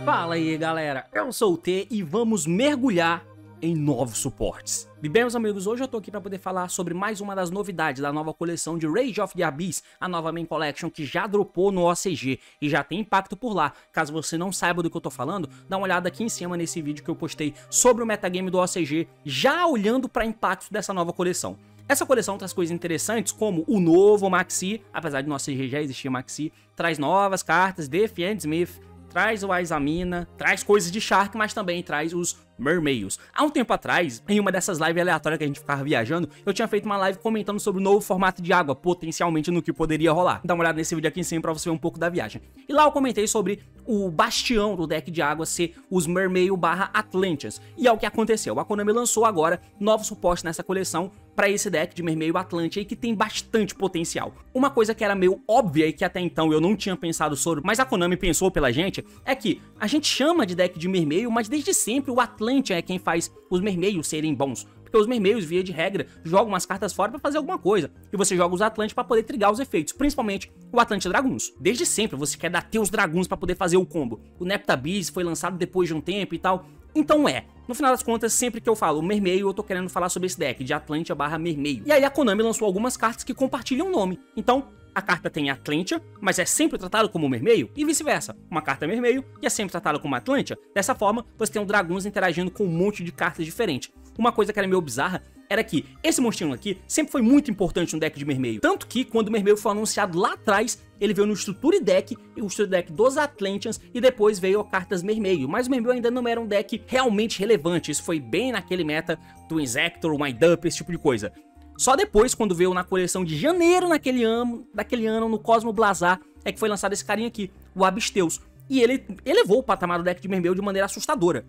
Fala aí galera, eu sou o T e vamos mergulhar em novos suportes. E bem, meus amigos, hoje eu tô aqui para poder falar sobre mais uma das novidades da nova coleção de Rage of the Abyss, a nova main collection que já dropou no OCG e já tem impacto por lá. Caso você não saiba do que eu tô falando, dá uma olhada aqui em cima nesse vídeo que eu postei sobre o metagame do OCG, já olhando para impacto dessa nova coleção. Essa coleção traz coisas interessantes como o novo Maxi, apesar de no OCG já existir Maxi, traz novas cartas de Fiend Smith, traz o Aisamina, traz coisas de Shark, mas também traz os Mermaios. Há um tempo atrás, em uma dessas lives aleatórias que a gente ficava viajando, eu tinha feito uma live comentando sobre o novo formato de água, potencialmente no que poderia rolar. Dá uma olhada nesse vídeo aqui em cima pra você ver um pouco da viagem. E lá eu comentei sobre o bastião do deck de água ser os Mermaio / Atlanteans. E é o que aconteceu. A Konami lançou agora novo suporte nessa coleção para esse deck de Mermaio Atlantean que tem bastante potencial. Uma coisa que era meio óbvia e que até então eu não tinha pensado sobre, mas a Konami pensou pela gente, é que a gente chama de deck de Mermaio, mas desde sempre o Atlantean é quem faz os Mermaios serem bons. Porque os Mermaios, via de regra, jogam umas cartas fora pra fazer alguma coisa. E você joga os Atlantes pra poder trigar os efeitos, principalmente o Atlante Draguns. Desde sempre você quer dar teus Draguns pra poder fazer o combo. O Neptabeast foi lançado depois de um tempo e tal. Então no final das contas, sempre que eu falo Mermaio, eu tô querendo falar sobre esse deck de Atlantia / Mermaio. E aí a Konami lançou algumas cartas que compartilham o nome. Então, a carta tem Atlantia, mas é sempre tratada como Mermaio, e vice-versa. Uma carta Mermaio e é sempre tratada como Atlantia. Dessa forma, você tem o Draguns interagindo com um monte de cartas diferentes. Uma coisa que era meio bizarra era que esse monstrinho aqui sempre foi muito importante no deck de Mermaio. Tanto que, quando o Mermaio foi anunciado lá atrás, ele veio no Structure Deck, o Structure Deck dos Atlanteans, e depois veio a cartas Mermaio. Mas o Mermaio ainda não era um deck realmente relevante, isso foi bem naquele meta do Insector, Wind Up, esse tipo de coisa. Só depois, quando veio na coleção de janeiro daquele ano, no Cosmo Blazar, é que foi lançado esse carinha aqui, o Abysteus. E ele elevou o patamar do deck de Mermaio de maneira assustadora.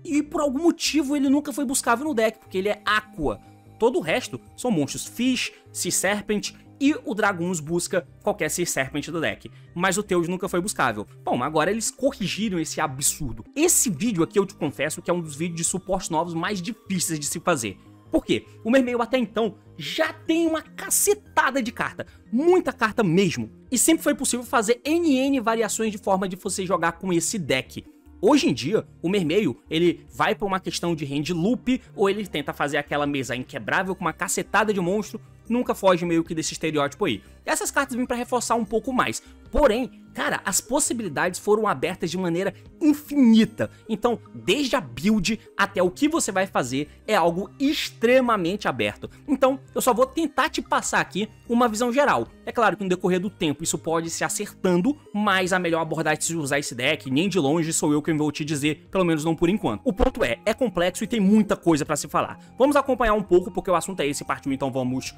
E por algum motivo ele nunca foi buscável no deck, porque ele é Aqua. Todo o resto são monstros Fish, Sea Serpent e o Draguns busca qualquer Sea Serpent do deck. Mas o Teus nunca foi buscável. Bom, agora eles corrigiram esse absurdo. Esse vídeo aqui eu te confesso que é um dos vídeos de suporte novos mais difíceis de se fazer. Por quê? O Mermaio até então já tem uma cacetada de carta, muita carta mesmo. E sempre foi possível fazer NN variações de forma de você jogar com esse deck. Hoje em dia, o Mermaio, ele vai para uma questão de hand loop, ou ele tenta fazer aquela mesa inquebrável com uma cacetada de monstro, nunca foge meio que desse estereótipo aí. Essas cartas vêm para reforçar um pouco mais. Porém, cara, as possibilidades foram abertas de maneira infinita. Então, desde a build até o que você vai fazer é algo extremamente aberto. Então, eu só vou tentar te passar aqui uma visão geral. É claro que no decorrer do tempo isso pode se acertando, mas a melhor abordagem de usar esse deck, nem de longe sou eu quem vou te dizer, pelo menos não por enquanto. O ponto é complexo e tem muita coisa para se falar. Vamos acompanhar um pouco porque o assunto é esse, partiu, então vamos...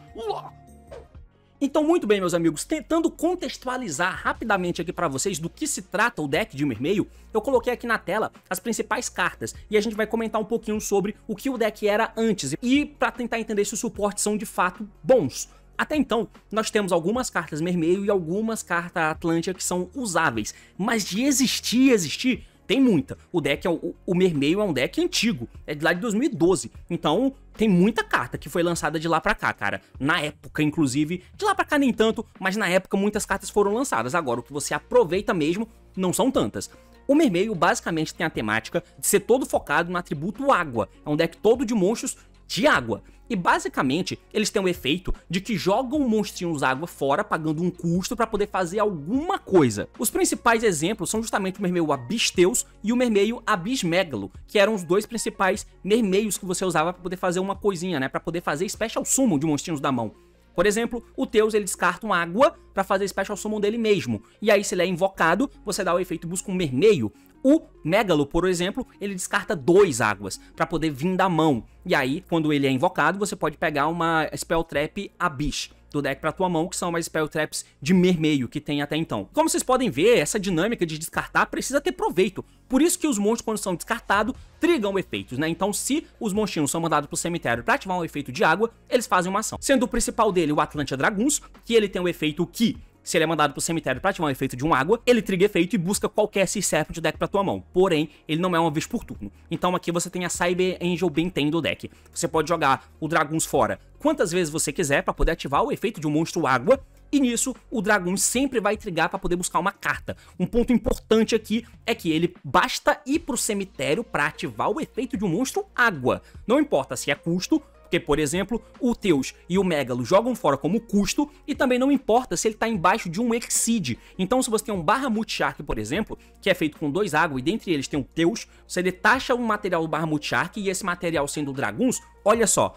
Então, muito bem, meus amigos, tentando contextualizar rapidamente aqui pra vocês do que se trata o deck de Mermaio, eu coloquei aqui na tela as principais cartas e a gente vai comentar um pouquinho sobre o que o deck era antes e pra tentar entender se os suportes são de fato bons. Até então, nós temos algumas cartas Mermaio e algumas cartas Atlantia que são usáveis, mas de existir, tem muita. O deck, o Mermaio é um deck antigo, é de lá de 2012, então tem muita carta que foi lançada de lá pra cá, cara. Na época, inclusive, de lá pra cá nem tanto, mas na época muitas cartas foram lançadas. Agora, o que você aproveita mesmo não são tantas. O Mermaio basicamente tem a temática de ser todo focado no atributo água, é um deck todo de monstros de água. E basicamente, eles têm o efeito de que jogam monstrinhos água fora, pagando um custo para poder fazer alguma coisa. Os principais exemplos são justamente o Mermaio Abysteus e o Mermaio Abyssmegalo, que eram os dois principais Mermaios que você usava para poder fazer uma coisinha, né? Para poder fazer Special Summon de monstrinhos da mão. Por exemplo, o Teus ele descarta uma água para fazer Special Summon dele mesmo. E aí, se ele é invocado, você dá o efeito busca um Mermaio. O Megalo, por exemplo, ele descarta 2 águas para poder vir da mão. E aí, quando ele é invocado, você pode pegar uma Spell Trap Abyss do deck para tua mão, que são mais Spell Traps de Mermaio que tem até então. Como vocês podem ver, essa dinâmica de descartar precisa ter proveito. Por isso que os monstros, quando são descartados, trigam efeitos, né? Então, se os monstrinhos são mandados pro cemitério para ativar um efeito de água, eles fazem uma ação. Sendo o principal dele o Atlantia Draguns, que ele tem um efeito que se ele é mandado pro cemitério pra ativar um efeito de um água, ele triga efeito e busca qualquer Sea Serpent do deck pra tua mão. Porém, ele não é uma vez por turno. Então aqui você tem a Cyber Angel Benten do deck. Você pode jogar o Draguns fora quantas vezes você quiser pra poder ativar o efeito de um monstro água. E nisso, o Draguns sempre vai trigar para poder buscar uma carta. Um ponto importante aqui é que ele basta ir pro cemitério para ativar o efeito de um monstro água. Não importa se é custo, porque, por exemplo, o Teus e o Megalo jogam fora como custo, e também não importa se ele está embaixo de um Exceed. Então, se você tem um Bahamut Shark, por exemplo, que é feito com 2 água e dentre eles tem o Teus, você detacha um material do Bahamut Shark e esse material sendo o Draguns, olha só,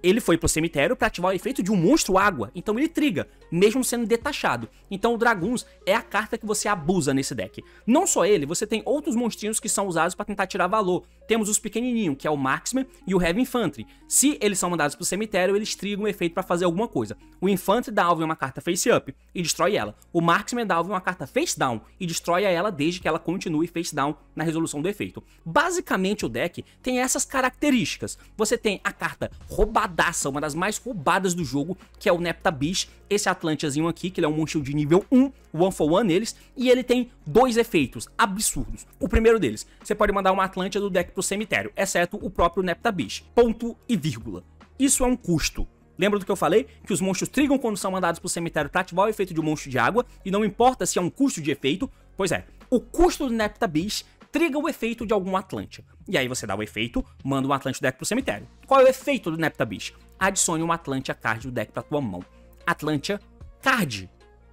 ele foi pro cemitério para ativar o efeito de um monstro água, então ele triga, mesmo sendo detachado. Então o Draguns é a carta que você abusa nesse deck. Não só ele, você tem outros monstrinhos que são usados para tentar tirar valor. Temos os pequenininhos, que é o Marksman e o Heavy Infantry. Se eles são mandados pro cemitério, eles trigam um efeito para fazer alguma coisa. O Infantry dá alvo em uma carta face up e destrói ela. O Marksman dá alvo em uma carta face down e destrói ela desde que ela continue face down na resolução do efeito. Basicamente o deck tem essas características. Você tem a carta roubadaça, uma das mais roubadas do jogo, que é o Nepta Beast, esse Atlanteazinho aqui, que ele é um monstro de nível 1, one for one neles, e ele tem 2 efeitos absurdos. O primeiro deles, você pode mandar uma Atlântea do deck pro cemitério, exceto o próprio Nepta Beast. Ponto e vírgula. Isso é um custo. Lembra do que eu falei? Que os monstros trigam quando são mandados pro cemitério para ativar o efeito de um monstro de água, e não importa se é um custo de efeito. Pois é, o custo do Nepta Beast triga o efeito de algum Atlântea. E aí você dá o efeito, manda um Atlântea do deck pro cemitério. Qual é o efeito do Nepta Beast? Adicione uma Atlântea card do deck pra tua mão. Atlântea card.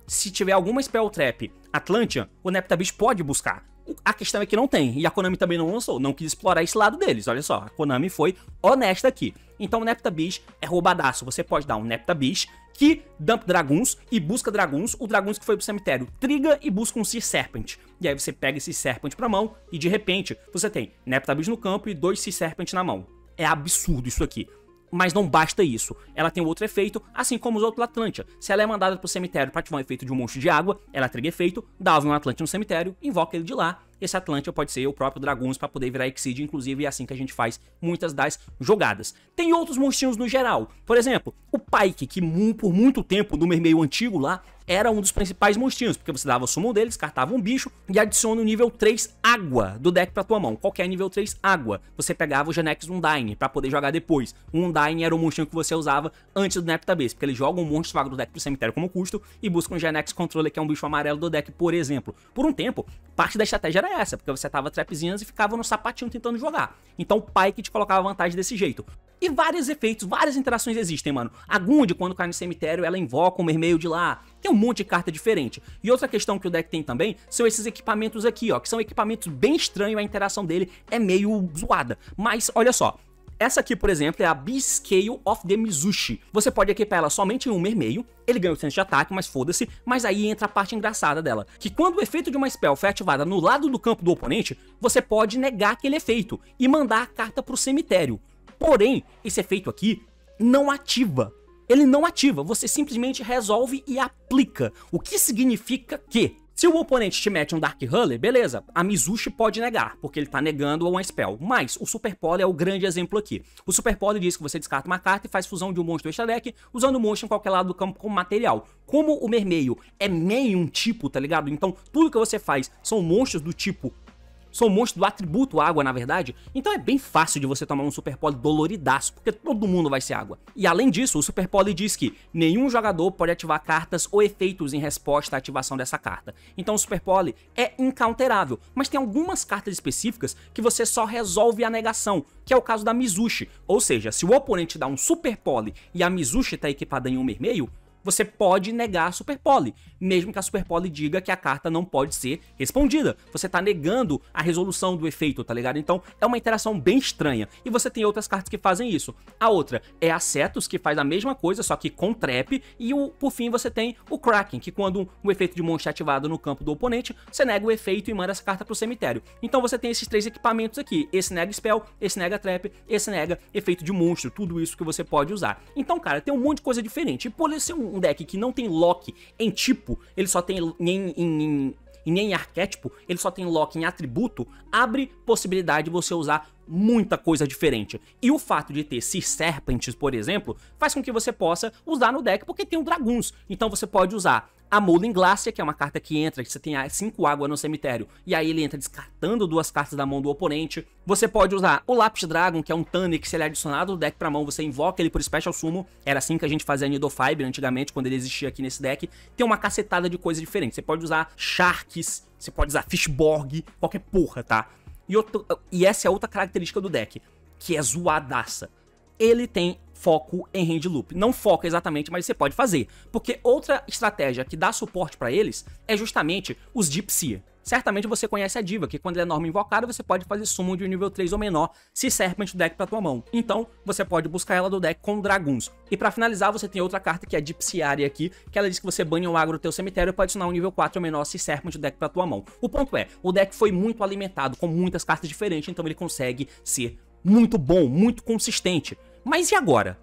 Se tiver alguma Spell Trap Atlântea, o Nepta Beast pode buscar. A questão é que não tem, e a Konami também não lançou, não quis explorar esse lado deles, olha só, a Konami foi honesta aqui. Então o Nepta Beast é roubadaço, você pode dar um Nepta Beast que dump Draguns e busca Draguns, o Draguns que foi pro cemitério triga e busca um Sea Serpent. E aí você pega esse Serpent pra mão e de repente você tem Nepta Beast no campo e 2 Sea Serpent na mão. É absurdo isso aqui. Mas não basta isso, ela tem outro efeito, assim como os outros Atlântea. Se ela é mandada pro cemitério para ativar um efeito de um monstro de água, ela triga efeito, dá alvo em um Atlântea no cemitério, invoca ele de lá. Esse Atlântea pode ser o próprio Draguns para poder virar Exceed, inclusive é assim que a gente faz muitas das jogadas. Tem outros monstrinhos no geral, por exemplo, o Pike, que por muito tempo no meio antigo lá, era um dos principais monstrinhos, porque você dava o summon dele, descartava um bicho e adiciona o nível 3 água do deck pra tua mão. Qualquer nível 3 água. Você pegava o Genex Undyne pra poder jogar depois. O Undyne era o monstrinho que você usava antes do Nepta Beast, porque ele joga um monstro vago do deck pro cemitério como custo e busca um Genex Controller, que é um bicho amarelo do deck, por exemplo. Por um tempo, parte da estratégia era essa, porque você tava trapzinhas e ficava no sapatinho tentando jogar. Então o Pike te colocava vantagem desse jeito. E vários efeitos, várias interações existem, mano. A Gund, quando cai no cemitério, ela invoca um mermeio de lá. Tem um monte de carta diferente. E outra questão que o deck tem também são esses equipamentos aqui, ó, que são equipamentos bem estranhos, a interação dele é meio zoada. Mas, olha só, essa aqui, por exemplo, é a B-Scale of the Mizushi. Você pode equipar ela somente em um mermeio, ele ganha o senso de ataque, mas foda-se, mas aí entra a parte engraçada dela, que quando o efeito de uma spell foi ativada no lado do campo do oponente, você pode negar aquele efeito e mandar a carta pro cemitério. Porém, esse efeito aqui não ativa. Ele não ativa, você simplesmente resolve e aplica. O que significa que, se o oponente te mete um Dark Huller, beleza, a Mizushi pode negar, porque ele tá negando uma spell. Mas o Super Poly é o grande exemplo aqui. O Super Poly diz que você descarta uma carta e faz fusão de um monstro extra deck, usando o monstro em qualquer lado do campo como material. Como o mermeio é meio um tipo, tá ligado? Então tudo que você faz são monstros do tipo... São monstros do atributo água, na verdade. Então é bem fácil de você tomar um Super Poly doloridaço, porque todo mundo vai ser água. E além disso, o Super Poly diz que nenhum jogador pode ativar cartas ou efeitos em resposta à ativação dessa carta. Então o Super Poly é incounterável, mas tem algumas cartas específicas que você só resolve a negação, que é o caso da Mizushi. Ou seja, se o oponente dá um Super Poly e a Mizushi está equipada em um mermeio, você pode negar a Super Poly, mesmo que a Super Poly diga que a carta não pode ser respondida. Você tá negando a resolução do efeito, tá ligado? Então é uma interação bem estranha. E você tem outras cartas que fazem isso. A outra é a Cetus, que faz a mesma coisa, só que com trap. E por fim você tem o Kraken, que quando um efeito de monstro é ativado no campo do oponente, você nega o efeito e manda essa carta pro cemitério. Então você tem esses 3 equipamentos aqui. Esse nega spell, esse nega trap, esse nega efeito de monstro. Tudo isso que você pode usar. Então, cara, tem um monte de coisa diferente. E por ser um deck que não tem lock em tipo, ele só tem em arquétipo, ele só tem lock em atributo, abre possibilidade de você usar muita coisa diferente. E o fato de ter Sea Serpents, por exemplo, faz com que você possa usar no deck porque tem o Draguns. Então você pode usar a Molding Glacier, que é uma carta que entra, que você tem 5 água no cemitério, e aí ele entra descartando 2 cartas da mão do oponente. Você pode usar o Lapis Dragon, que é um Tanner que se ele é adicionado do deck pra mão, você invoca ele por Special Summon. Era assim que a gente fazia Nidofiber antigamente, quando ele existia aqui nesse deck. Tem uma cacetada de coisas diferentes. Você pode usar Sharks, você pode usar Fishborg, qualquer porra, tá? E essa é outra característica do deck, que é zoadaça. Ele tem foco em Hand Loop. Não foca exatamente, mas você pode fazer. Porque outra estratégia que dá suporte pra eles é justamente os Deep Sea. Certamente você conhece a Diva, que quando ele é norma invocada, você pode fazer summon de nível 3 ou menor se Serpent do deck pra tua mão. Então, você pode buscar ela do deck com Draguns. E pra finalizar, você tem outra carta que é a Deep Sea aqui, que ela diz que você banha o agro do teu cemitério e pode adicionar um nível 4 ou menor se Serpent do deck pra tua mão. O ponto é, o deck foi muito alimentado com muitas cartas diferentes, então ele consegue ser muito bom, muito consistente. Mas e agora?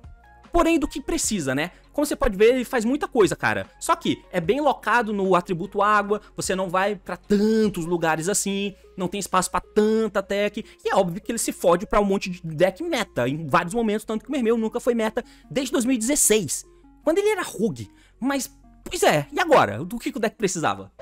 Porém, do que precisa, né? Como você pode ver, ele faz muita coisa, cara. Só que é bem locado no atributo água, você não vai pra tantos lugares assim, não tem espaço pra tanta tech, e é óbvio que ele se fode pra um monte de deck meta, em vários momentos, tanto que o Mermail nunca foi meta desde 2016, quando ele era rogue. Mas, pois é, e agora? Do que o deck precisava?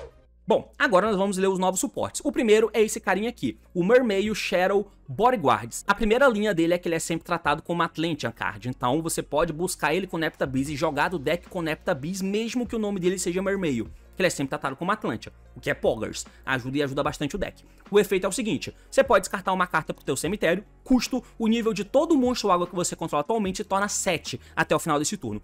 Bom, agora nós vamos ler os novos suportes. O primeiro é esse carinha aqui, o Mermail Shadow Bodyguards. A primeira linha dele é que ele é sempre tratado como Atlantean Card, então você pode buscar ele com Neptabees e jogar do deck com Neptabees, mesmo que o nome dele seja Mermail, que ele é sempre tratado como Atlantean, o que é Poggers, ajuda bastante o deck. O efeito é o seguinte, você pode descartar uma carta pro teu cemitério, custo, o nível de todo monstro água que você controla atualmente se torna 7 até o final desse turno.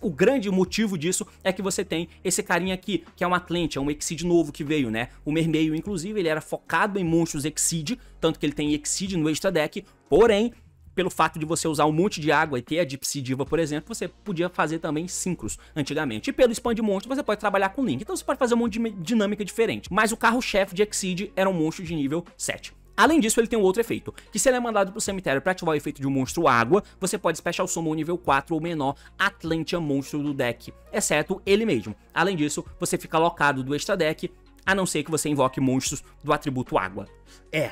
O grande motivo disso é que você tem esse carinha aqui, que é um Atlantean, um Exceed novo que veio, né? O Mermail, inclusive, ele era focado em monstros Exceed, tanto que ele tem Exceed no extra deck, porém, pelo fato de você usar um monte de água e ter a Deep Sea Diva, por exemplo, você podia fazer também Synchros antigamente. E pelo Expand Monstro você pode trabalhar com Link, então você pode fazer um monte de dinâmica diferente. Mas o carro-chefe de Exceed era um monstro de nível 7. Além disso, ele tem um outro efeito, que se ele é mandado pro cemitério para ativar o efeito de um monstro água, você pode Special Summon nível 4 ou menor Atlantean monstro do deck, exceto ele mesmo. Além disso, você fica locado do extra deck, a não ser que você invoque monstros do atributo água.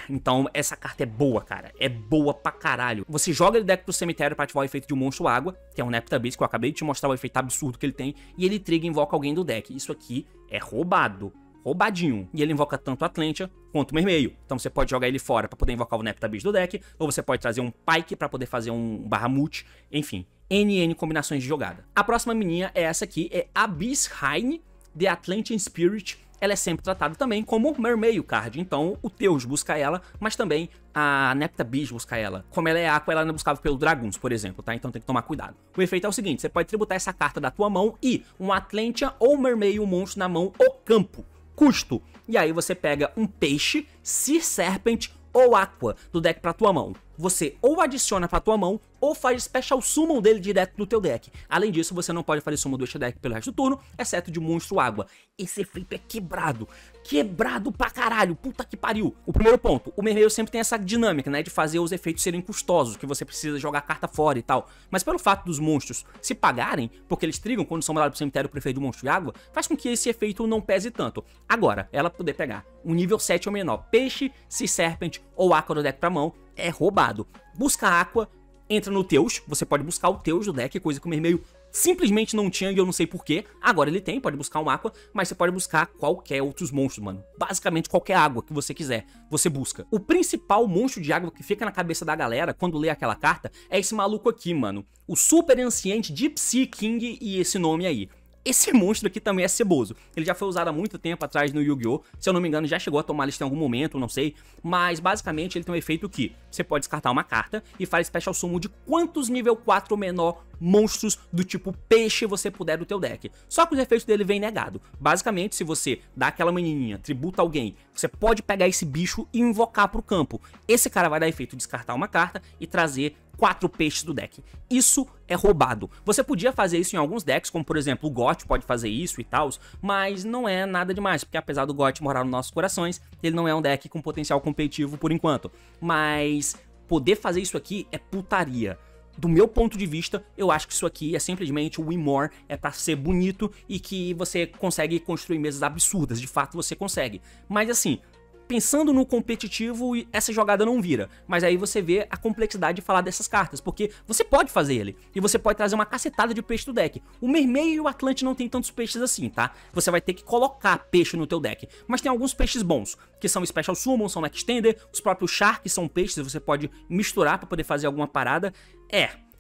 Então essa carta é boa, cara. É boa pra caralho. Você joga ele deck pro cemitério pra ativar o efeito de um monstro água, que é um Neptabees, que eu acabei de te mostrar o efeito absurdo que ele tem, e ele trigger e invoca alguém do deck. Isso aqui é roubado. Roubadinho. E ele invoca tanto Atlantean quanto o Mermail. Então você pode jogar ele fora pra poder invocar o Neptabees do deck, ou você pode trazer um Pike pra poder fazer um Bahamut, enfim. N combinações de jogada. A próxima mininha é essa aqui, é Abyss Heine, The Atlantean Spirit. Ela é sempre tratada também como Mermail card, então o Teus busca ela, mas também a Neptabees busca ela. Como ela é aqua, ela não é buscável pelo Draguns, por exemplo, tá? Então tem que tomar cuidado. O efeito é o seguinte, você pode tributar essa carta da tua mão e um Atlantean ou Mermail monstro na mão ou campo. Custo. E aí você pega um peixe, Sea Serpent ou Aqua do deck pra tua mão. Você ou adiciona pra tua mão, ou faz Special Summon dele direto no teu deck. Além disso, você não pode fazer Summon do extra deck pelo resto do turno, exceto de monstro água. Esse efeito é quebrado. Quebrado pra caralho, puta que pariu. O primeiro ponto, o Mermail sempre tem essa dinâmica, né, de fazer os efeitos serem custosos, que você precisa jogar a carta fora e tal. Mas pelo fato dos monstros se pagarem, porque eles trigam quando são mandados pro cemitério pro efeito do monstro de água, faz com que esse efeito não pese tanto. Agora, ela poder pegar um nível 7 ou menor, peixe, Sea Serpent ou Aqua do deck pra mão, é roubado. Busca Aqua, entra no Teus, você pode buscar o Teus do deck, coisa que o Mermail simplesmente não tinha e eu não sei porquê. Agora ele tem, pode buscar um Aqua, mas você pode buscar qualquer outros monstros, mano. Basicamente qualquer água que você quiser, você busca. O principal monstro de água que fica na cabeça da galera quando lê aquela carta é esse maluco aqui, mano. O Super Anciente Deep Sea King e esse nome aí. Esse monstro aqui também é ceboso. Ele já foi usado há muito tempo atrás no Yu-Gi-Oh! Se eu não me engano, já chegou a tomar lista em algum momento, não sei. Mas, basicamente, ele tem um efeito que você pode descartar uma carta e faz Special Summon de quantos nível 4 ou menor monstros do tipo peixe você puder do teu deck. Só que os efeitos dele vêm negado. Basicamente, se você dá aquela menininha, tributa alguém, você pode pegar esse bicho e invocar pro campo. Esse cara vai dar efeito descartar uma carta e trazer 4 peixes do deck. Isso é roubado. Você podia fazer isso em alguns decks, como por exemplo o GOT pode fazer isso e tal, mas não é nada demais, porque apesar do GOT morar nos nossos corações, ele não é um deck com potencial competitivo por enquanto. Mas poder fazer isso aqui é putaria. Do meu ponto de vista, eu acho que isso aqui é simplesmente o Win More, é pra ser bonito e que você consegue construir mesas absurdas, de fato você consegue. Mas assim, pensando no competitivo, essa jogada não vira. Mas aí você vê a complexidade de falar dessas cartas, porque você pode fazer ele, e você pode trazer uma cacetada de peixe do deck. O Mermeio e o Atlante não tem tantos peixes assim, tá? Você vai ter que colocar peixe no teu deck. Mas tem alguns peixes bons, que são Special Summon, são Extender, os próprios Sharks são peixes, você pode misturar pra poder fazer alguma parada.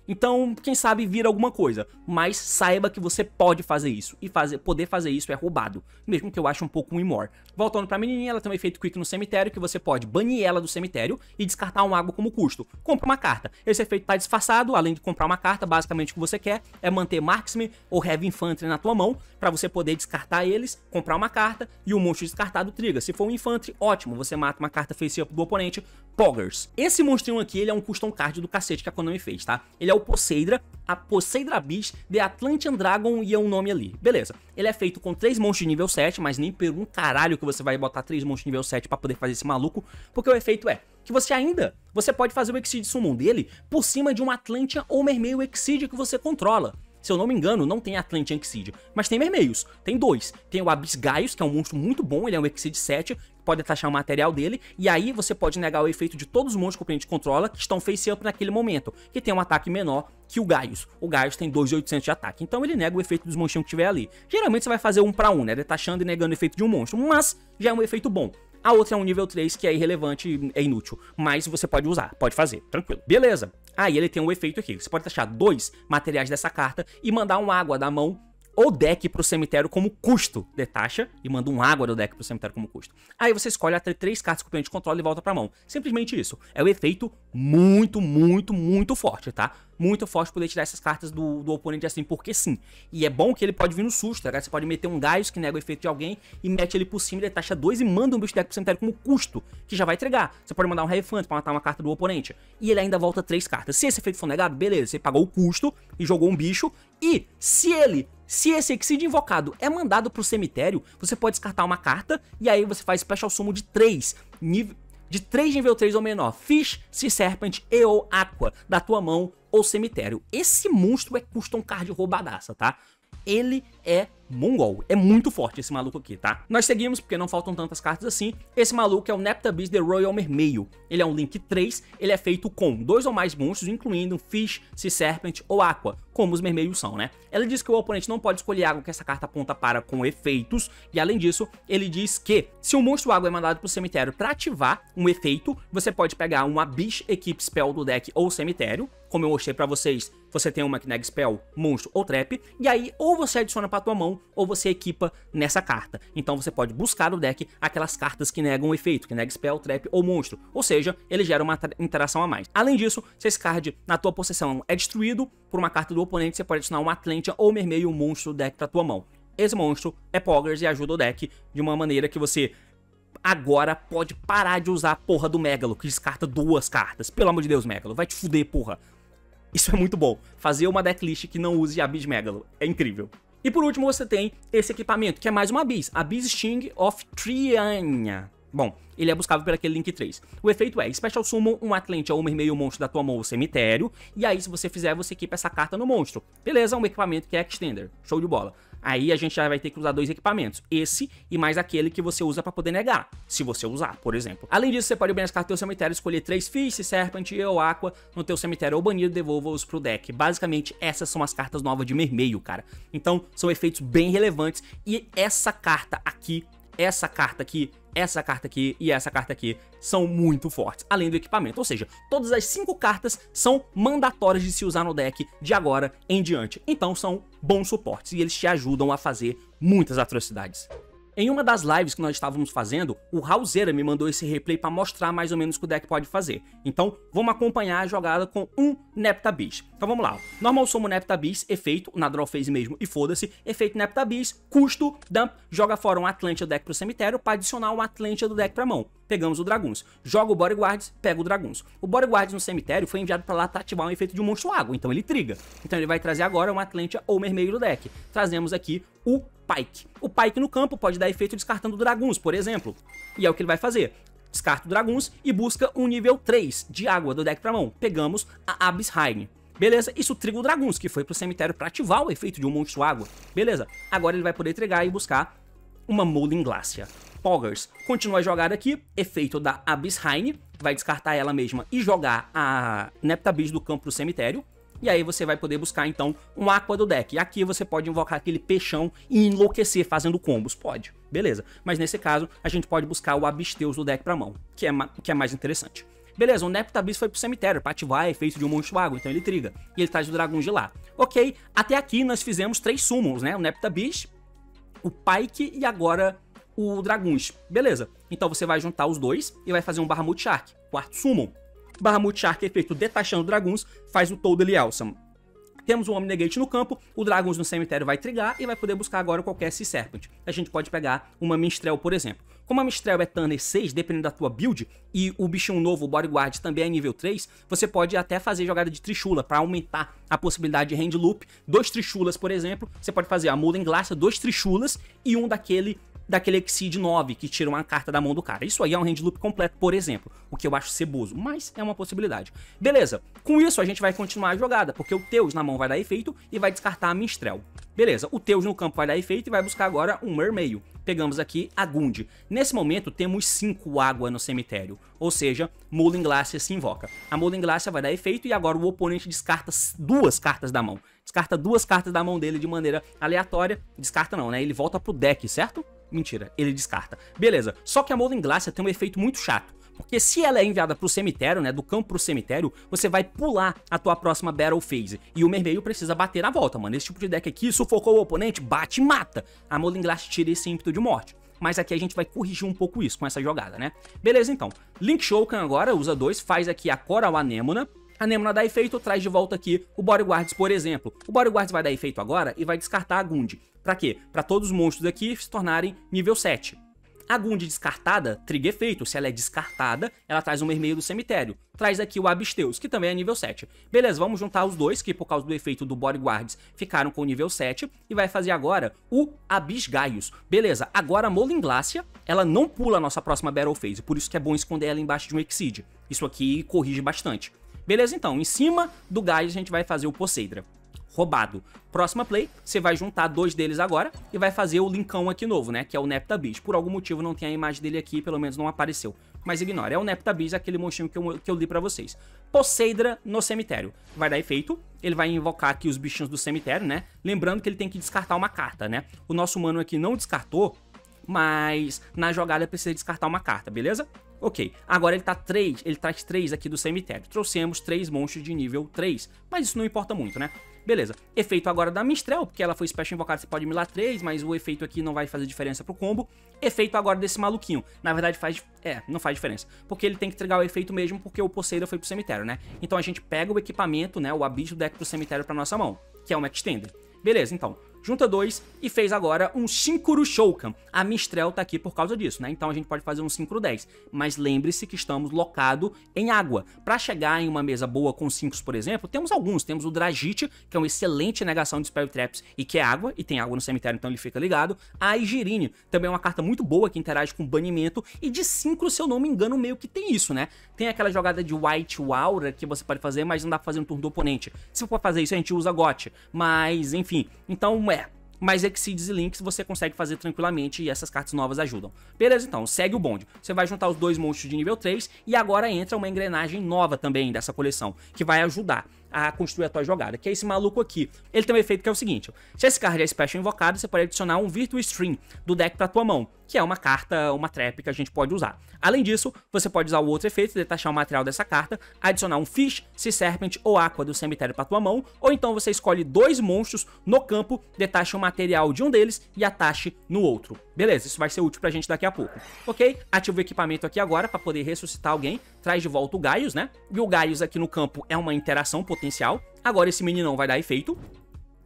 Então, quem sabe vira alguma coisa, mas saiba que você pode fazer isso, e poder fazer isso é roubado, mesmo que eu ache um pouco um imor. Voltando pra menininha, ela tem um efeito Quick no cemitério, que você pode banir ela do cemitério e descartar um água como custo. Compra uma carta. Esse efeito tá disfarçado, além de comprar uma carta, basicamente o que você quer é manter Marksman ou Heavy Infantry na tua mão, pra você poder descartar eles, comprar uma carta e o monstro descartado triga. Se for um Infantry, ótimo, você mata uma carta face-up do oponente, Poggers. Esse monstrinho aqui, ele é um custom card do cacete que a Konami fez, tá? Ele é o Poseidra, a Poseidra Beast The Atlantean Dragon e é um nome ali. Beleza. Ele é feito com 3 monstros de nível 7, mas nem por um caralho que você vai botar 3 monstros de nível 7 pra poder fazer esse maluco, porque o efeito é que você pode fazer o Exceed Summon dele por cima de um Atlantean ou Mermeio Exceed que você controla. Se eu não me engano, não tem Atlantean Exceed, mas tem Mermeios, tem 2. Tem o Abyss Gaius, que é um monstro muito bom, ele é um Exceed 7, pode taxar o material dele, e aí você pode negar o efeito de todos os monstros que o oponente controla, que estão face-up naquele momento, que tem um ataque menor que o Gaius. O Gaius tem 2.800 de ataque, então ele nega o efeito dos monstros que tiver ali. Geralmente você vai fazer 1 para 1, né, detachando e negando o efeito de um monstro, mas já é um efeito bom. A outra é um nível 3 que é irrelevante e é inútil, mas você pode usar, pode fazer, tranquilo. Beleza. Aí ele tem um efeito aqui, você pode taxar 2 materiais dessa carta e mandar um água da mão ou deck pro cemitério como custo. Detacha e manda um água do deck pro cemitério como custo. Aí você escolhe até 3 cartas que o oponente controla e volta pra mão. Simplesmente isso. É um efeito muito forte, tá? Muito forte poder tirar essas cartas do oponente assim, porque sim. E é bom que ele pode vir no susto, tá? Você pode meter um Gaius que nega o efeito de alguém e mete ele por cima, ele taxa 2 e manda um bicho deck pro cemitério como custo, que já vai entregar. Você pode mandar um Refund pra matar uma carta do oponente. E ele ainda volta 3 cartas. Se esse efeito for negado, beleza, você pagou o custo e jogou um bicho. E se esse Exceed invocado é mandado pro cemitério, você pode descartar uma carta e aí você faz Special Summon de 3 nível 3 ou menor, Fish, Sea Serpent e ou Aqua da tua mão ou cemitério. Esse monstro é custom card roubadaça, tá? Ele é mongol, é muito forte esse maluco aqui, tá? Nós seguimos porque não faltam tantas cartas assim. Esse maluco é o Nepta Beast The Royal Mermeio. Ele é um Link 3, ele é feito com 2 ou mais monstros, incluindo Fish, Sea Serpent ou Aqua, como os mermeios são, né? Ela diz que o oponente não pode escolher água que essa carta aponta para com efeitos, e além disso, ele diz que se um monstro água é mandado pro cemitério para ativar um efeito, você pode pegar um Abyss Equip Spell do deck ou cemitério, como eu mostrei pra vocês, você tem uma que nega spell, monstro ou trap, e aí ou você adiciona pra tua mão, ou você equipa nessa carta. Então você pode buscar no deck aquelas cartas que negam o efeito, que nega spell, trap ou monstro, ou seja, ele gera uma interação a mais. Além disso, se esse card na tua possessão é destruído por uma carta do oponente, você pode adicionar um Atlantean ou Mermeio monstro do deck pra tua mão. Esse monstro é Poggers e ajuda o deck de uma maneira que você agora pode parar de usar a porra do Megalo, que descarta 2 cartas. Pelo amor de Deus, Megalo, vai te fuder, porra. Isso é muito bom. Fazer uma decklist que não use Abyss Megalo é incrível. E por último você tem esse equipamento, que é mais uma Abyss. Abyss Sting of Triania. Bom, ele é buscável por aquele Link 3. O efeito é Special Summon um Atlantean ou Mermeio monstro da tua mão ou cemitério. E aí se você fizer, você equipa essa carta no monstro. Beleza, um equipamento que é Extender. Show de bola. Aí a gente já vai ter que usar 2 equipamentos. Esse e mais aquele que você usa pra poder negar. Se você usar, por exemplo. Além disso, você pode banir as cartas do teu cemitério, escolher 3 Fish, Serpent ou Aqua no teu cemitério ou banido, devolva-os pro deck. Basicamente, essas são as cartas novas de Mermeio, cara. Então, são efeitos bem relevantes. E essa carta aqui, essa carta aqui e essa carta aqui são muito fortes, além do equipamento. Ou seja, todas as 5 cartas são mandatórias de se usar no deck de agora em diante. Então são bons suportes e eles te ajudam a fazer muitas atrocidades. Em uma das lives que nós estávamos fazendo, o Raulzeira me mandou esse replay para mostrar mais ou menos o que o deck pode fazer. Então, vamos acompanhar a jogada com um Nepta Beast. Então vamos lá. Normal Summon Nepta Beast, efeito, na draw phase mesmo e foda-se. Efeito Nepta Beast, custo, dump, joga fora um Atlantean do deck pro cemitério para adicionar um Atlantean do deck pra mão. Pegamos o Draguns. Joga o Bodyguards, pega o Draguns. O Bodyguards no cemitério foi enviado pra lá pra ativar um efeito de um monstro água, então ele triga. Então ele vai trazer agora um Atlantean ou Mermeio do deck. Trazemos aqui o Pike. O Pike no campo pode dar efeito descartando Draguns, por exemplo. E é o que ele vai fazer. Descarta o Draguns e busca um nível 3 de água do deck pra mão. Pegamos a Abyss Heine. Beleza, isso triga o Draguns, que foi pro cemitério pra ativar o efeito de um monstro água. Beleza, agora ele vai poder trigar e buscar uma Molding Glacia. Poggers. Continua a jogada aqui, efeito da Abyssheim, vai descartar ela mesma e jogar a Neptabeast do campo pro cemitério. E aí você vai poder buscar, então, um Aqua do deck. E aqui você pode invocar aquele peixão e enlouquecer fazendo combos. Pode, beleza. Mas nesse caso, a gente pode buscar o Abysteus do deck pra mão, que é mais interessante. Beleza, o Neptabeast foi pro cemitério pra ativar efeito de um monstro água, então ele triga. E ele traz o dragão de lá. Ok, até aqui nós fizemos 3 summons, né? O Neptabeast, o Pyke e agora o Draguns. Beleza, então você vai juntar os dois e vai fazer um Bahamut Shark, quarto summon. Bahamut Shark, efeito detachando Draguns, faz o Totally Awesome. Temos um Omnigate no campo, o Draguns no cemitério vai trigar e vai poder buscar agora qualquer Sea Serpent. A gente pode pegar uma Minstrel, por exemplo. Como a Minstrel é Turner 6, dependendo da tua build, e o bichinho novo, o Bodyguard, também é nível 3, você pode até fazer jogada de Trishula para aumentar a possibilidade de Hand Loop. 2 Trishulas, por exemplo, você pode fazer a Molten Glass, 2 Trishulas e um daquele Exceed 9, que tira uma carta da mão do cara. Isso aí é um hand loop completo, por exemplo, o que eu acho ceboso, mas é uma possibilidade. Beleza, com isso a gente vai continuar a jogada, porque o Teus na mão vai dar efeito e vai descartar a Minstrel. Beleza, o Teus no campo vai dar efeito e vai buscar agora um Mermail. Pegamos aqui a Gund. Nesse momento temos 5 água no cemitério, ou seja, Molten Glacier se invoca. A Molten Glacier vai dar efeito e agora o oponente descarta 2 cartas da mão. Descarta 2 cartas da mão dele de maneira aleatória. Descarta não, né? Ele volta pro deck, certo? Mentira, ele descarta. Beleza, só que a Molten Glacier tem um efeito muito chato. Porque se ela é enviada pro cemitério, né, do campo pro cemitério, você vai pular a tua próxima Battle Phase. E o Mermail precisa bater na volta, mano. Esse tipo de deck aqui, sufocou o oponente, bate e mata. A Molten Glacier tira esse ímpeto de morte. Mas aqui a gente vai corrigir um pouco isso com essa jogada, né? Beleza, então. Link Showkan agora usa 2, faz aqui a Coral Anemona. A Anemona dá efeito, traz de volta aqui o Bodyguards, por exemplo. O Bodyguards vai dar efeito agora e vai descartar a Gund. Pra quê? Pra todos os monstros aqui se tornarem nível 7. A Gund descartada, triga efeito. Se ela é descartada, ela traz um Mermail do cemitério. Traz aqui o Abysteus, que também é nível 7. Beleza, vamos juntar os dois, que por causa do efeito do Bodyguards ficaram com o nível 7. E vai fazer agora o Abyss Gaius. Beleza, agora a Molten Glacier, ela não pula a nossa próxima Battle Phase. Por isso que é bom esconder ela embaixo de um Exceed. Isso aqui corrige bastante. Beleza, então, em cima do Gaius a gente vai fazer o Poseidra. Roubado. Próxima play, você vai juntar 2 deles agora e vai fazer o linkão aqui novo, né? Que é o Neptabeast. Por algum motivo não tem a imagem dele aqui, pelo menos não apareceu. Mas ignora, é o Neptabeast, aquele monstrinho que eu li pra vocês. Poseidra no cemitério. Vai dar efeito, ele vai invocar aqui os bichinhos do cemitério, né? Lembrando que ele tem que descartar uma carta, né? O nosso mano aqui não descartou, mas na jogada precisa descartar uma carta, beleza? Ok, agora ele traz 3 aqui do cemitério. Trouxemos 3 monstros de nível 3, mas isso não importa muito, né? Beleza, efeito agora da Minstrel, porque ela foi special invocada, você pode milar 3, mas o efeito aqui não vai fazer diferença pro combo. Efeito agora desse maluquinho, na verdade não faz diferença, porque ele tem que trigar o efeito mesmo, porque o Poseidon foi pro cemitério, né? Então a gente pega o equipamento, né, o Abyss do deck pro cemitério pra nossa mão, que é um Extender. Beleza, então, junta 2 e fez agora um Shinkuru Shoukan. A Minstrel tá aqui por causa disso, né? Então a gente pode fazer um Synchro 10. Mas lembre-se que estamos locado em água. Para chegar em uma mesa boa com 5, por exemplo, temos alguns. Temos o Dragite, que é uma excelente negação de Spell Traps e que é água, e tem água no cemitério, então ele fica ligado. A Aegirine também é uma carta muito boa que interage com banimento. E de Synchro, se eu não me engano, meio que tem isso, né? Tem aquela jogada de White Aura que você pode fazer, mas não dá pra fazer no turno do oponente. Se for fazer isso, a gente usa GOT. Mas, enfim, então mais Exceeds e Links você consegue fazer tranquilamente e essas cartas novas ajudam. Beleza, então, segue o bonde. Você vai juntar os 2 monstros de nível 3 e agora entra uma engrenagem nova também dessa coleção, que vai ajudar a construir a tua jogada, que é esse maluco aqui. Ele tem um efeito que é o seguinte: se esse card é special invocado, você pode adicionar um Virtual Stream do deck pra tua mão, que é uma carta, uma trap que a gente pode usar. Além disso, você pode usar o outro efeito, detachar o material dessa carta, adicionar um Fish, Sea Serpent ou Aqua do cemitério pra tua mão, ou então você escolhe 2 monstros no campo, detacha o material de um deles e atache no outro. Beleza, isso vai ser útil pra gente daqui a pouco. Ok? Ativa o equipamento aqui agora pra poder ressuscitar alguém, traz de volta o Gaius, né? E o Gaius aqui no campo é uma interação potencial. Agora esse meninão vai dar efeito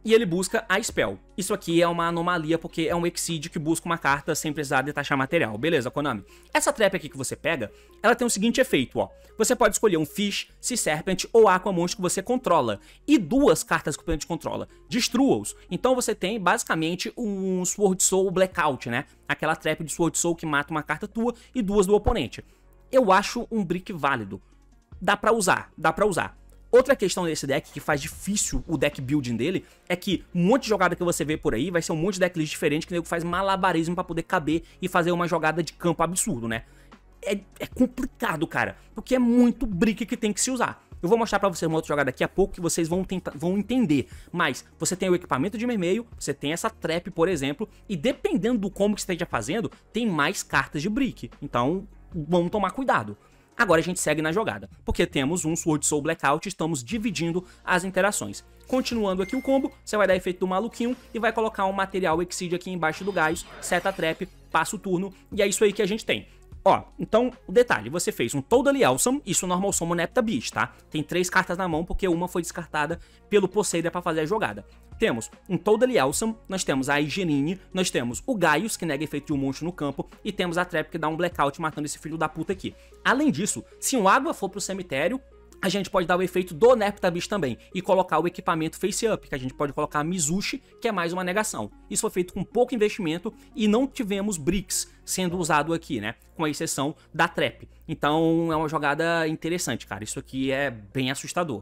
e ele busca a Spell. Isso aqui é uma anomalia porque é um Exceed que busca uma carta sem precisar detachar material. Beleza, Konami? Essa trap aqui que você pega, ela tem o seguinte efeito, ó. Você pode escolher um Fish, Sea Serpent ou Aqua Monstro que você controla. E 2 cartas que o oponente controla. Destrua-os. Então você tem basicamente um Sword Soul Blackout, né? Aquela trap de Sword Soul que mata uma carta tua e 2 do oponente. Eu acho um brick válido. Dá pra usar, dá pra usar. Outra questão desse deck que faz difícil o deck building dele é que um monte de jogada que você vê por aí vai ser um monte de decklist diferente que o nego faz malabarismo pra poder caber e fazer uma jogada de campo absurdo, né? É complicado, cara, porque é muito brick que tem que se usar. Eu vou mostrar pra vocês uma outra jogada daqui a pouco que vocês vão entender. Mas você tem o equipamento de mermeio, você tem essa trap, por exemplo, e dependendo do combo que você esteja fazendo, tem mais cartas de brick. Então, vamos tomar cuidado. Agora a gente segue na jogada, porque temos um Sword Soul Blackout e estamos dividindo as interações. Continuando aqui o combo, você vai dar efeito do maluquinho e vai colocar um material Exceed aqui embaixo do Gaius, seta trap, passa o turno, e é isso aí que a gente tem. Ó, então, o detalhe, você fez um Totally Awesome, isso Normal Summon Nepta Beast, tá? Tem 3 cartas na mão, porque uma foi descartada pelo Poseidon pra fazer a jogada. Temos um Totally Awesome, nós temos a Igenine, nós temos o Gaius, que nega efeito de um monstro no campo, e temos a Trap, que dá um Blackout matando esse filho da puta aqui. Além disso, se um água for pro cemitério, a gente pode dar o efeito do Nepta Beast também e colocar o equipamento Face Up, que a gente pode colocar a Mizushi, que é mais uma negação. Isso foi feito com pouco investimento e não tivemos bricks sendo usado aqui, né? Com a exceção da Trap. Então é uma jogada interessante, cara. Isso aqui é bem assustador.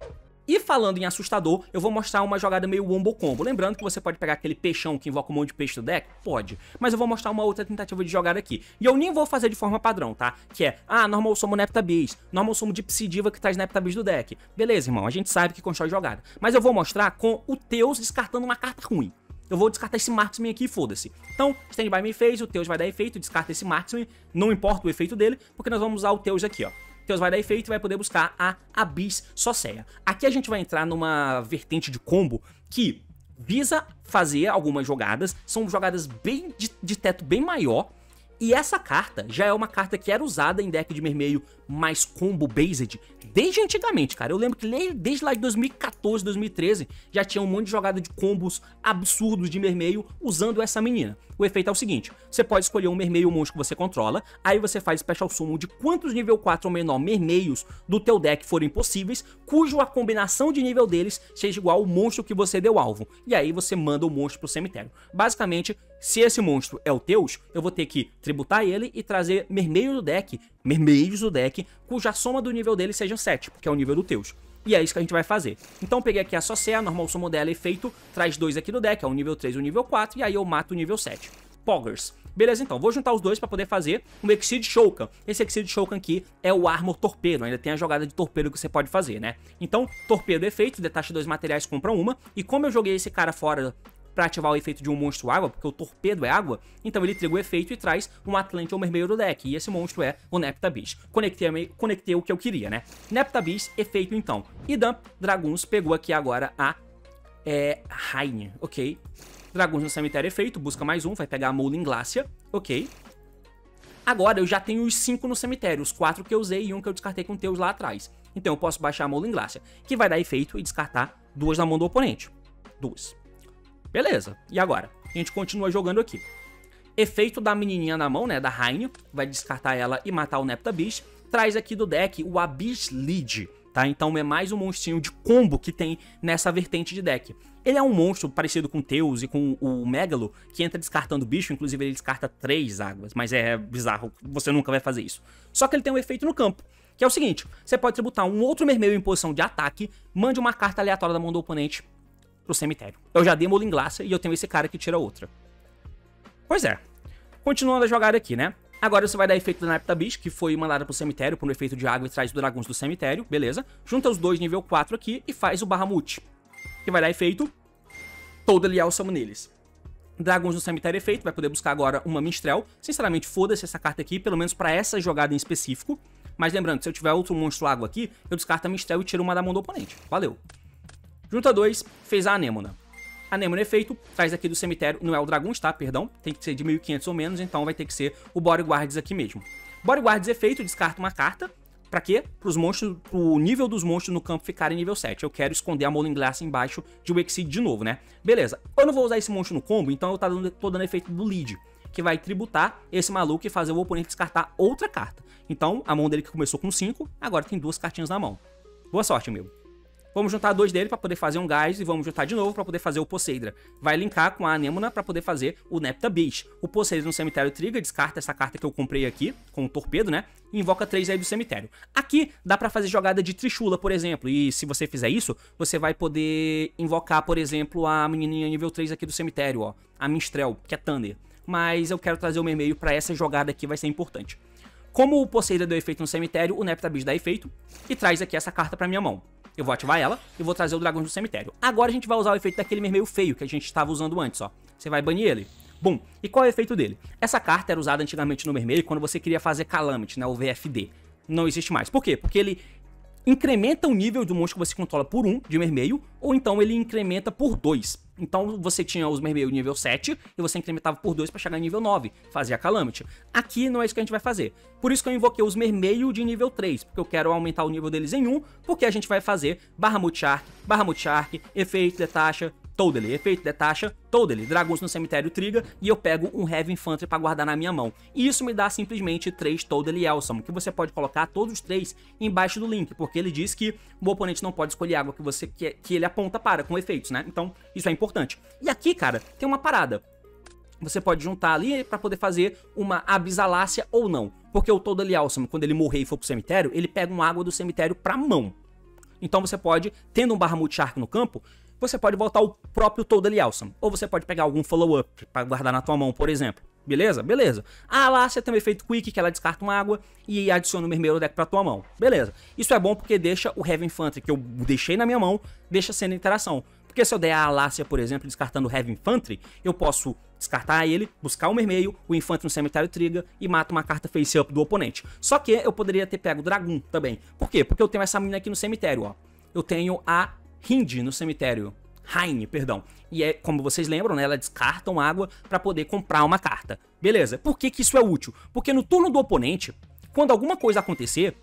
E falando em assustador, eu vou mostrar uma jogada meio wombo combo. Lembrando que você pode pegar aquele peixão que invoca um monte de peixe do deck? Pode. Mas eu vou mostrar uma outra tentativa de jogada aqui. E eu nem vou fazer de forma padrão, tá? Que é, Normal Summon Nepta Beast, Normal Summon de Psidiva que traz Nepta Beast do deck. Beleza, irmão, a gente sabe que constrói jogada. Mas eu vou mostrar com o Teus descartando uma carta ruim. Eu vou descartar esse Marksman aqui e foda-se. Então, Standby Me fez, o Teus vai dar efeito, descarta esse Marksman, não importa o efeito dele, porque nós vamos usar o Teus aqui, ó. Teus vai dar efeito e vai poder buscar a Abyss Socea. Aqui a gente vai entrar numa vertente de combo que visa fazer algumas jogadas, são jogadas bem de teto bem maior, e essa carta já é uma carta que era usada em deck de mermeio mais combo-based desde antigamente, cara. Eu lembro que desde lá de 2014, 2013, já tinha um monte de jogada de combos absurdos de mermeio usando essa menina. O efeito é o seguinte, você pode escolher um mermeio ou monstro que você controla, aí você faz Special Summon de quantos nível 4 ou menor mermeios do teu deck forem possíveis, cujo a combinação de nível deles seja igual ao monstro que você deu alvo. E aí você manda o monstro pro cemitério. Basicamente, se esse monstro é o Teus, eu vou ter que tributar ele e trazer mermeios do deck, cuja soma do nível dele seja 7, porque é o nível do Teus. E é isso que a gente vai fazer. Então eu peguei aqui a Socea, Normal Summon dela, efeito, traz 2 aqui do deck, é o nível 3 e o nível 4, e aí eu mato o nível 7. Poggers. Beleza, então, vou juntar os dois para poder fazer um Exceed Shoukan. Esse Exceed Shoukan aqui é o Armor Torpedo, ainda tem a jogada de torpedo que você pode fazer, né? Então, torpedo efeito, detacha 2 materiais, compra uma, e como eu joguei esse cara fora para ativar o efeito de um monstro água, porque o torpedo é água, então ele triga o efeito e traz um Atlante ou mermeio do deck, e esse monstro é o Nepta Beast. Conectei o que eu queria, né? Nepta Beast, efeito então. E Dump Dragoons pegou aqui agora a Rainha, ok? Dragoons no cemitério efeito, busca mais um, vai pegar a Moulin Glacia, ok? Agora eu já tenho os 5 no cemitério, os 4 que eu usei e um que eu descartei com o Teus lá atrás. Então eu posso baixar a Moulin Glacia, que vai dar efeito e descartar 2 na mão do oponente. 2. Beleza, e agora? A gente continua jogando aqui. Efeito da menininha na mão, né, da rainha, vai descartar ela e matar o Nepta Beast. Traz aqui do deck o Abyss Lead, tá? Então é mais um monstrinho de combo que tem nessa vertente de deck. Ele é um monstro parecido com o Teus e com o Megalo, que entra descartando bicho, inclusive ele descarta 3 águas, mas é bizarro, você nunca vai fazer isso. Só que ele tem um efeito no campo, que é o seguinte, você pode tributar um outro mermeio em posição de ataque, mande uma carta aleatória da mão do oponente pro cemitério. Eu já dei Moulin Glacia e eu tenho esse cara que tira outra. Pois é. Continuando a jogada aqui, né? Agora você vai dar efeito da Nepta Beast, que foi mandada pro cemitério por um efeito de água e traz os dragões do cemitério, beleza? Junta os 2 nível 4 aqui e faz o Bahamut, que vai dar efeito Totally Awesome neles. Dragões no cemitério efeito, vai poder buscar agora uma Minstrel. Sinceramente, foda-se essa carta aqui, pelo menos pra essa jogada em específico. Mas lembrando, se eu tiver outro monstro água aqui, eu descarto a Minstrel e tiro uma da mão do oponente. Valeu. Junta 2, fez a Anemona. Anemona efeito, traz aqui do cemitério, não é o Dragoons, tá? Perdão, tem que ser de 1500 ou menos, então vai ter que ser o Bodyguards aqui mesmo. Bodyguards efeito, descarta uma carta. Pra quê? Para os monstros, o nível dos monstros no campo ficarem nível 7. Eu quero esconder a Moulin Glacia embaixo de o Exceed de novo, né? Beleza. Eu não vou usar esse monstro no combo, então eu tô dando efeito do Lead, que vai tributar esse maluco e fazer o oponente descartar outra carta. Então, a mão dele que começou com 5, agora tem 2 cartinhas na mão. Boa sorte, amigo. Vamos juntar 2 dele pra poder fazer um gás e vamos juntar de novo pra poder fazer o Poseidra. Vai linkar com a Anemona pra poder fazer o Nepta Beast. O Poseidra no cemitério Trigger, descarta essa carta que eu comprei aqui, com o torpedo, né? E invoca 3 aí do cemitério. Aqui dá pra fazer jogada de Trishula, por exemplo. E se você fizer isso, você vai poder invocar, por exemplo, a menininha nível 3 aqui do cemitério, ó. A Minstrel, que é Thunder. Mas eu quero trazer o Mermeio pra essa jogada aqui, vai ser importante. Como o Poseidra deu efeito no cemitério, o Nepta Beast dá efeito e traz aqui essa carta pra minha mão. Eu vou ativar ela e vou trazer o dragão do cemitério. Agora a gente vai usar o efeito daquele Mermeio feio que a gente estava usando antes, ó. Você vai banir ele. Bom, e qual é o efeito dele? Essa carta era usada antigamente no Mermeio quando você queria fazer Calamity, né, o VFD. Não existe mais. Por quê? Porque ele incrementa o nível do monstro que você controla por 1 de Mermeio, ou então ele incrementa por 2. Então você tinha os Mermeio nível 7 e você incrementava por 2 para chegar em nível 9, fazia Calamity. Aqui não é isso que a gente vai fazer. Por isso que eu invoquei os Mermeio de nível 3, porque eu quero aumentar o nível deles em 1, porque a gente vai fazer Bahamut Shark, efeito Detacha, Totally, efeito Detacha, Totally, dragões no cemitério Trigger, e eu pego um Heavy Infantry para guardar na minha mão. E isso me dá simplesmente 3 Totally Awesome, que você pode colocar todos os 3 embaixo do link, porque ele diz que o oponente não pode escolher água que ele aponta para, com efeitos, né? Então, isso é importante. E aqui, cara, tem uma parada. Você pode juntar ali para poder fazer uma Abissalácia ou não. Porque o Totally Awesome, quando ele morrer e for pro cemitério, ele pega uma água do cemitério pra mão. Então você pode, tendo um Bahamut Shark no campo, você pode voltar o próprio Totally Awesome. Ou você pode pegar algum follow-up para guardar na tua mão, por exemplo. Beleza? Beleza. A Alácia tem um efeito Quick, que ela descarta uma água e adiciona o Mermeio no deck pra tua mão. Beleza. Isso é bom porque deixa o Heavy Infantry, que eu deixei na minha mão, deixa sendo interação. Porque se eu der a Alácia, por exemplo, descartando o Heavy Infantry, eu posso descartar ele, buscar o Mermeio, o Infantry no cemitério Trigger e mata uma carta face-up do oponente. Só que eu poderia ter pego o Dragoon também. Por quê? Porque eu tenho essa menina aqui no cemitério, ó. Eu tenho a Hind no cemitério. Raine, perdão. E é, como vocês lembram, né, ela descarta uma água para poder comprar uma carta. Beleza. Por que que isso é útil? Porque no turno do oponente, quando alguma coisa acontecer,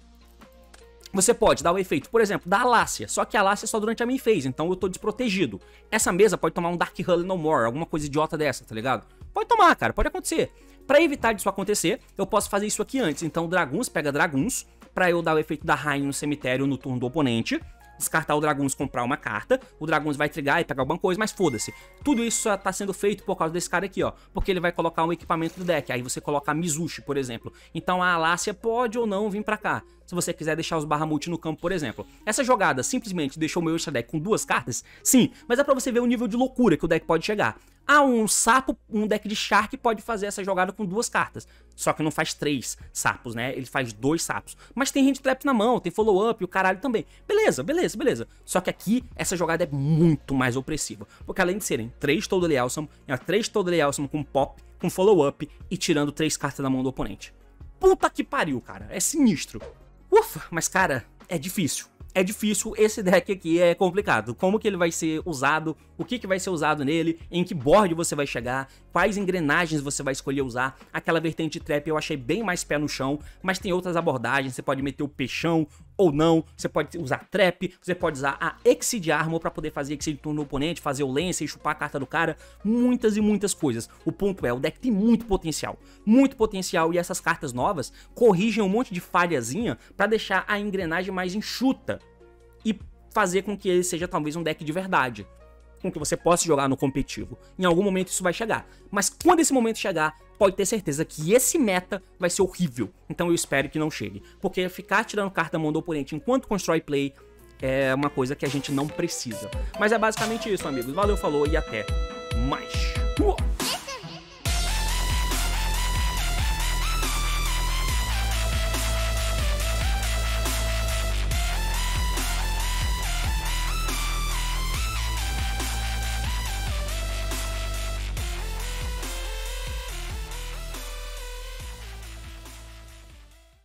você pode dar o efeito, por exemplo, da Alácia. Só que a Alácia é só durante a main phase, então eu tô desprotegido. Essa mesa pode tomar um Dark Hully No More, alguma coisa idiota dessa, tá ligado? Pode tomar, cara, pode acontecer. Pra evitar disso acontecer, eu posso fazer isso aqui antes. Então Dragoons pega Dragoons, pra eu dar o efeito da Rainha no cemitério no turno do oponente. Descartar o Dragoons, comprar uma carta, o Dragoons vai trigar e pegar alguma coisa, mas foda-se. Tudo isso só tá sendo feito por causa desse cara aqui, ó. Porque ele vai colocar um equipamento do deck, aí você coloca a Mizushi, por exemplo. Então a Alácia pode ou não vir pra cá, se você quiser deixar os Bahamut no campo, por exemplo. Essa jogada simplesmente deixou o meu extra deck com 2 cartas? Sim, mas é pra você ver o nível de loucura que o deck pode chegar. Ah, um sapo, um deck de Shark pode fazer essa jogada com 2 cartas. Só que não faz 3 sapos, né? Ele faz 2 sapos. Mas tem hand trap na mão, tem follow-up e o caralho também. Beleza, beleza, beleza. Só que aqui, essa jogada é muito mais opressiva. Porque além de serem 3 Totally Awesome, é 3 Totally Awesome com pop, com follow-up e tirando 3 cartas da mão do oponente. Puta que pariu, cara. É sinistro. Ufa, mas cara, é difícil. É difícil, esse deck aqui é complicado. Como que ele vai ser usado, o que vai ser usado nele, em que board você vai chegar, quais engrenagens você vai escolher usar. Aquela vertente trap eu achei bem mais pé no chão, mas tem outras abordagens, você pode meter o peixão ou não, você pode usar trap, você pode usar a Exceed Armor pra poder fazer Exceed turno do oponente, fazer o Lance e chupar a carta do cara, muitas e muitas coisas. O ponto é, o deck tem muito potencial e essas cartas novas corrigem um monte de falhazinha pra deixar a engrenagem mais enxuta e fazer com que ele seja talvez um deck de verdade, com que você possa jogar no competitivo. Em algum momento isso vai chegar, mas quando esse momento chegar, pode ter certeza que esse meta vai ser horrível. Então eu espero que não chegue, porque ficar tirando carta da mão do oponente enquanto constrói play é uma coisa que a gente não precisa. Mas é basicamente isso, amigos. Valeu, falou e até mais.